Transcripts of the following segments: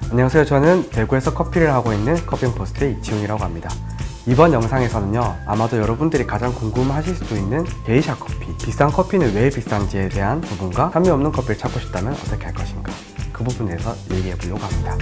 안녕하세요. 저는 대구에서 커피를 하고 있는 커피포스트의 이치훈이라고 합니다. 이번 영상에서는요, 아마도 여러분들이 가장 궁금하실 수도 있는 게이샤 커피, 비싼 커피는 왜 비싼지에 대한 부분과 산미 없는 커피를 찾고 싶다면 어떻게 할 것인가, 그 부분에 대해서 얘기해 보려고 합니다.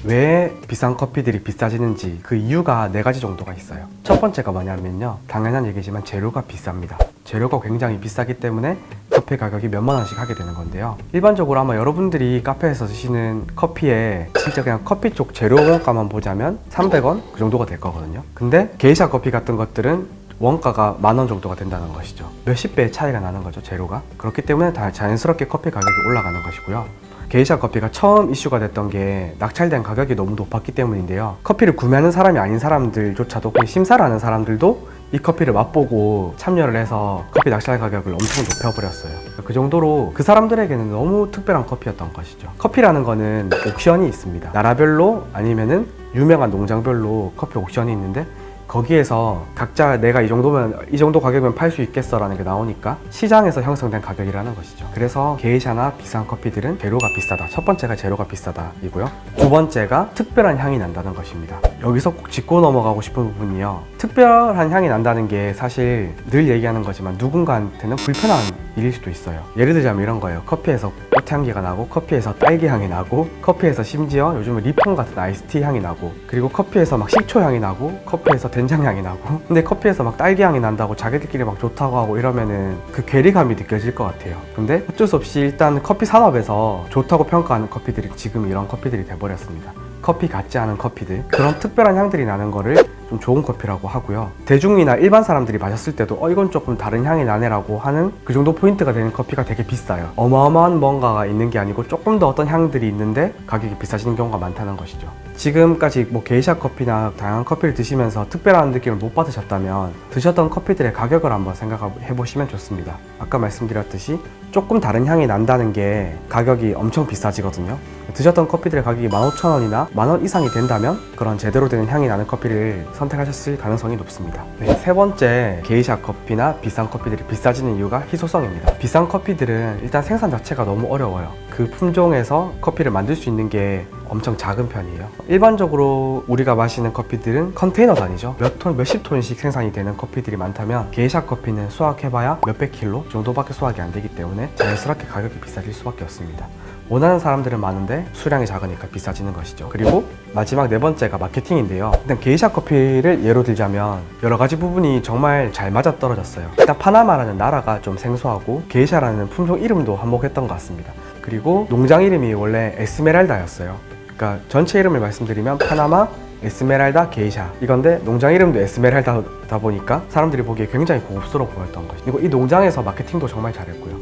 왜 비싼 커피들이 비싸지는지 그 이유가 4가지 정도가 있어요. 첫 번째가 뭐냐면요, 당연한 얘기지만 재료가 비쌉니다. 재료가 굉장히 비싸기 때문에 커피 가격이 몇만 원씩 하게 되는 건데요. 일반적으로 아마 여러분들이 카페에서 드시는 커피에 진짜 그냥 커피 쪽 재료 원가만 보자면 300원? 그 정도가 될 거거든요. 근데 게이샤 커피 같은 것들은 원가가 10,000원 정도가 된다는 것이죠. 몇십 배의 차이가 나는 거죠, 재료가. 그렇기 때문에 다 자연스럽게 커피 가격이 올라가는 것이고요. 게이샤 커피가 처음 이슈가 됐던 게 낙찰된 가격이 너무 높았기 때문인데요. 커피를 구매하는 사람이 아닌 사람들조차도, 그냥 심사를 하는 사람들도 이 커피를 맛보고 참여를 해서 커피 낙찰 가격을 엄청 높여버렸어요. 그 정도로 그 사람들에게는 너무 특별한 커피였던 것이죠. 커피라는 거는 옥션이 있습니다. 나라별로 아니면은 유명한 농장별로 커피 옥션이 있는데, 거기에서 각자 내가 이 정도 가격이면 팔 수 있겠어 라는 게 나오니까 시장에서 형성된 가격이라는 것이죠. 그래서 게이샤나 비싼 커피들은 재료가 비싸다. 첫 번째가 재료가 비싸다 이고요. 두 번째가 특별한 향이 난다는 것입니다. 여기서 꼭 짚고 넘어가고 싶은 부분이요, 특별한 향이 난다는 게 사실 늘 얘기하는 거지만 누군가한테는 불편한 일일 수도 있어요. 예를 들자면 이런 거예요. 커피에서 꽃향기가 나고, 커피에서 딸기 향이 나고, 커피에서 심지어 요즘은 리폰 같은 아이스티 향이 나고, 그리고 커피에서 막 식초 향이 나고, 커피에서 된장 향이 나고, 근데 커피에서 막 딸기 향이 난다고 자기들끼리 막 좋다고 하고 이러면은 그 괴리감이 느껴질 것 같아요. 근데 어쩔 수 없이 일단 커피 산업에서 좋다고 평가하는 커피들이 지금 이런 커피들이 돼버렸습니다. 커피 같지 않은 커피들, 그런 특별한 향들이 나는 거를 좀 좋은 커피라고 하고요. 대중이나 일반 사람들이 마셨을 때도 이건 조금 다른 향이 나네라고 하는 그 정도 포인트가 되는 커피가 되게 비싸요. 어마어마한 뭔가가 있는 게 아니고 조금 더 어떤 향들이 있는데 가격이 비싸지는 경우가 많다는 것이죠. 지금까지 뭐 게이샤 커피나 다양한 커피를 드시면서 특별한 느낌을 못 받으셨다면 드셨던 커피들의 가격을 한번 생각해 보시면 좋습니다. 아까 말씀드렸듯이 조금 다른 향이 난다는 게 가격이 엄청 비싸지거든요. 드셨던 커피들의 가격이 15,000원이나 10,000원 이상이 된다면 그런 제대로 되는 향이 나는 커피를 선택하셨을 가능성이 높습니다. 세 번째, 게이샤 커피나 비싼 커피들이 비싸지는 이유가 희소성입니다. 비싼 커피들은 일단 생산 자체가 너무 어려워요. 그 품종에서 커피를 만들 수 있는 게 엄청 작은 편이에요. 일반적으로 우리가 마시는 커피들은 컨테이너 단위죠. 몇 톤, 몇십 톤씩 생산이 되는 커피들이 많다면 게이샤 커피는 수확해봐야 몇백 킬로 정도밖에 수확이 안 되기 때문에 자연스럽게 가격이 비싸질 수밖에 없습니다. 원하는 사람들은 많은데 수량이 작으니까 비싸지는 것이죠. 그리고 마지막 네 번째가 마케팅인데요. 일단 게이샤 커피를 예로 들자면 여러 가지 부분이 정말 잘 맞아떨어졌어요. 일단 파나마라는 나라가 좀 생소하고 게이샤라는 품종 이름도 한몫했던 것 같습니다. 그리고 농장 이름이 원래 에스메랄다였어요. 그러니까 전체 이름을 말씀드리면 파나마 에스메랄다 게이샤 이건데, 농장 이름도 에스메랄다다 보니까 사람들이 보기에 굉장히 고급스러워 보였던 것이죠. 그리고 이 농장에서 마케팅도 정말 잘했고요.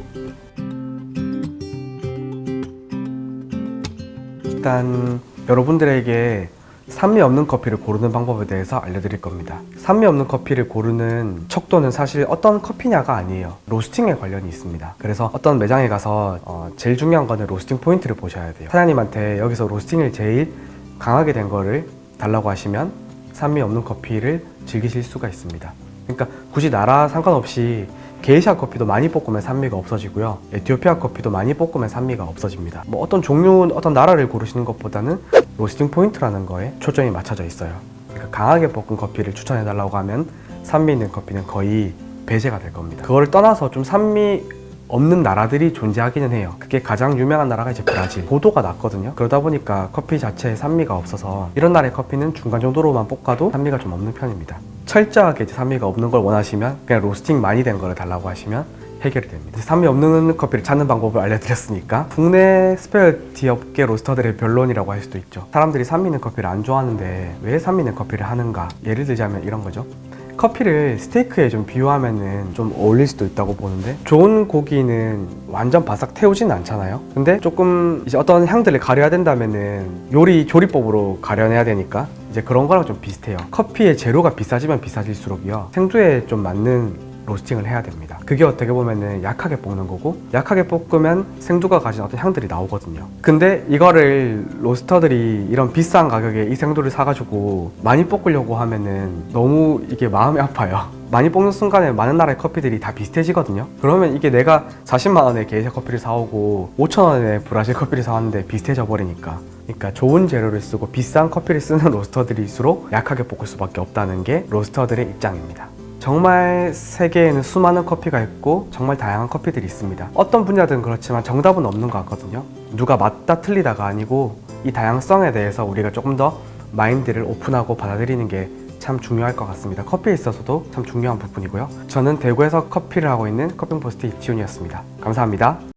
일단 여러분들에게 산미 없는 커피를 고르는 방법에 대해서 알려드릴 겁니다. 산미 없는 커피를 고르는 척도는 사실 어떤 커피냐가 아니에요. 로스팅에 관련이 있습니다. 그래서 어떤 매장에 가서 제일 중요한 거는 로스팅 포인트를 보셔야 돼요. 사장님한테 여기서 로스팅을 제일 강하게 된 거를 달라고 하시면 산미 없는 커피를 즐기실 수가 있습니다. 그러니까 굳이 나라 상관없이 게이샤 커피도 많이 볶으면 산미가 없어지고요. 에티오피아 커피도 많이 볶으면 산미가 없어집니다. 뭐 어떤 종류, 어떤 나라를 고르시는 것보다는 로스팅 포인트라는 거에 초점이 맞춰져 있어요. 그러니까 강하게 볶은 커피를 추천해 달라고 하면 산미 있는 커피는 거의 배제가 될 겁니다. 그거를 떠나서 좀 산미 없는 나라들이 존재하기는 해요. 그게 가장 유명한 나라가 이제 브라질. 고도가 낮거든요. 그러다 보니까 커피 자체에 산미가 없어서 이런 나라의 커피는 중간 정도로만 볶아도 산미가 좀 없는 편입니다. 철저하게 산미가 없는 걸 원하시면 그냥 로스팅 많이 된 거를 달라고 하시면 해결이 됩니다. 산미 없는 커피를 찾는 방법을 알려드렸으니까 국내 스페셜티 업계 로스터들의 변론이라고 할 수도 있죠. 사람들이 산미 있는 커피를 안 좋아하는데 왜 산미 있는 커피를 하는가? 예를 들자면 이런 거죠. 커피를 스테이크에 좀 비유하면은 좀 어울릴 수도 있다고 보는데, 좋은 고기는 완전 바싹 태우지는 않잖아요. 근데 조금 이제 어떤 향들을 가려야 된다면은 조리법으로 가려내야 되니까 이제 그런 거랑 좀 비슷해요. 커피의 재료가 비싸지면 비싸질수록요, 생두에 좀 맞는 로스팅을 해야 됩니다. 그게 어떻게 보면은 약하게 볶는 거고, 약하게 볶으면 생두가 가진 어떤 향들이 나오거든요. 근데 이거를 로스터들이 이런 비싼 가격에 이 생두를 사가지고 많이 볶으려고 하면은 너무 이게 마음이 아파요. 많이 뽑는 순간에 많은 나라의 커피들이 다 비슷해지거든요. 그러면 이게 내가 40만 원에 게이샤 커피를 사오고 5천 원에 브라질 커피를 사왔는데 비슷해져 버리니까. 그러니까 좋은 재료를 쓰고 비싼 커피를 쓰는 로스터들일수록 약하게 볶을 수밖에 없다는 게 로스터들의 입장입니다. 정말 세계에는 수많은 커피가 있고 정말 다양한 커피들이 있습니다. 어떤 분야든 그렇지만 정답은 없는 것 같거든요. 누가 맞다 틀리다가 아니고 이 다양성에 대해서 우리가 조금 더 마인드를 오픈하고 받아들이는 게 참 중요할 것 같습니다. 커피에 있어서도 참 중요한 부분이고요. 저는 대구에서 커피를 하고 있는 커피포스트 이치훈이었습니다. 감사합니다.